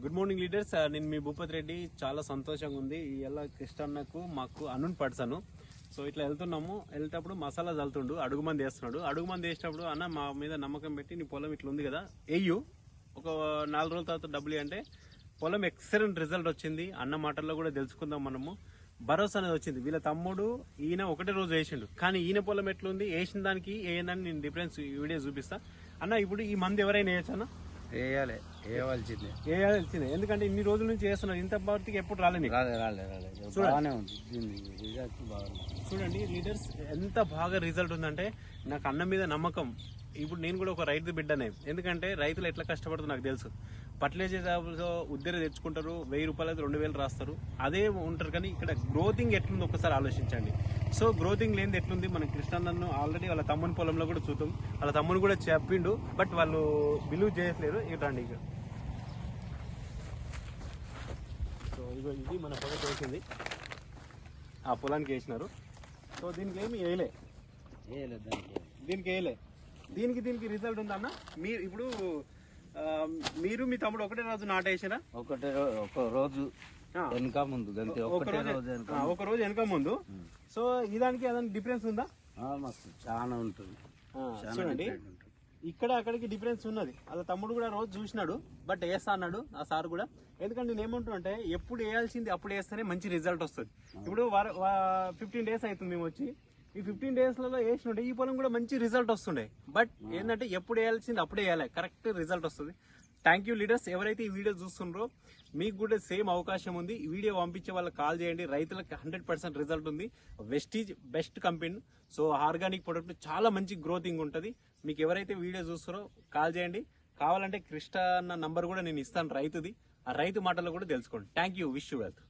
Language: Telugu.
Good morning leaders. నేను మీ భూపతి రెడ్డి. చాలా సంతోషంగా ఉంది. ఇలా కృష్ణన్నకు మాకు అనున్ పడసాను. సో ఇట్లా వెళ్తున్నాము. వెళ్తేటప్పుడు మసాలా చల్లుతుండు, అడుగు మంది వేస్తున్నాడు. అడుగు మంది వేసేటప్పుడు అన్న మా మీద నమ్మకం పెట్టి నీ పొలం ఇట్లా ఉంది కదా వెయ్యు, ఒక 4 రోజుల తర్వాత డబ్బులు అంటే పొలం ఎక్సలెంట్ రిజల్ట్ వచ్చింది. అన్న మాటల్లో కూడా తెలుసుకుందాం మనము. భరోసా అనేది వచ్చింది. వీళ్ళ తమ్ముడు ఈయన ఒకటే రోజు వేసిండు, కానీ ఈయన పొలం ఎట్లుంది, వేసిన దానికి ఏందని నేను డిఫరెన్స్ వీడియో చూపిస్తా. అన్న ఇప్పుడు ఈ మంది ఎవరైనా వేయచ్చా అన్న? వేయాల్సిందే. ఎందుకంటే ఇన్ని రోజుల నుంచి చేస్తున్నారు, ఇంత పార్టీకి ఎప్పుడు రాలేదు. చూడండి లీడర్స్, ఎంత బాగా రిజల్ట్ ఉందంటే నాకు అన్న మీద నమ్మకం. ఇప్పుడు నేను కూడా ఒక రైతు బిడ్డనే. ఎందుకంటే రైతులు ఎట్లా కష్టపడుతుందో నాకు తెలుసు. ఫర్టిలైజర్ ఉద్దర తెచ్చుకుంటారు, 1000 రూపాయలు 2000 రాస్తారు, అదే ఉంటారు. కానీ ఇక్కడ గ్రోతింగ్ ఎట్లుంది ఒకసారి ఆలోచించండి. సో గ్రోతింగ్ లేనిది ఎట్లుంది? మన కృష్ణన్నను ఆల్రెడీ వాళ్ళ తమ్ముని పొలంలో కూడా చూద్దాం. వాళ్ళ తమ్ముని కూడా చెప్పిండు, బట్ వాళ్ళు బిలీవ్ చేయట్లేరు. ఇటండి ఇక. సో ఇగో ఇది మన పొలం వేసింది, ఆ పొలానికి వేసినారు. సో దీనికి ఏమి వేయలే, దీనికి రిజల్ట్ ఉందన్న. మీరు ఇప్పుడు మీరు మీ తమ్ముడు ఒకటే రోజు నాటేసారా? ఒక రోజు వెనక ముందు, ఒక రోజు వెనక ముందు. సో ఇదానికి అదానికి డిఫరెన్స్ ఉందా? చాలా ఉంటుంది. చూడండి, ఇక్కడ అక్కడికి డిఫరెన్స్ ఉన్నది. అలా తమ్ముడు కూడా రోజు చూసినాడు, బట్ వేస్తా అన్నాడు ఆ సార్ కూడా. ఎందుకంటే నేను ఏమంటున్నా అంటే ఎప్పుడు వేయాల్సింది అప్పుడు వేస్తేనే మంచి రిజల్ట్ వస్తుంది. ఇప్పుడు 15 డేస్ అవుతుంది మేము వచ్చి. ఈ 15 డేస్లలో వేసినట్టే ఈ పొలం కూడా మంచి రిజల్ట్ వస్తుండే. బట్ ఏంటంటే ఎప్పుడు వేయాల్సింది అప్పుడే వేయాలి, కరెక్ట్ రిజల్ట్ వస్తుంది. Thank you leaders. ఎవరైతే ఈ వీడియో చూస్తుండ్రో మీకు కూడా సేమ్ అవకాశం ఉంది. ఈ వీడియో పంపించే వాళ్ళకి కాల్ చేయండి. రైతులకు 100% రిజల్ట్ ఉంది. Vestige best company. So organic product చాలా మంచి గ్రోతింగ్ ఉంటుంది. మీకు ఎవరైతే వీడియో చూస్తారో కాల్ చేయండి. కావాలంటే కృష్ణ అన్న నంబర్ కూడా నేను ఇస్తాను రైతుది. ఆ రైతు మాటలు కూడా తెలుసుకోండి. Thank you. Wish you wealth.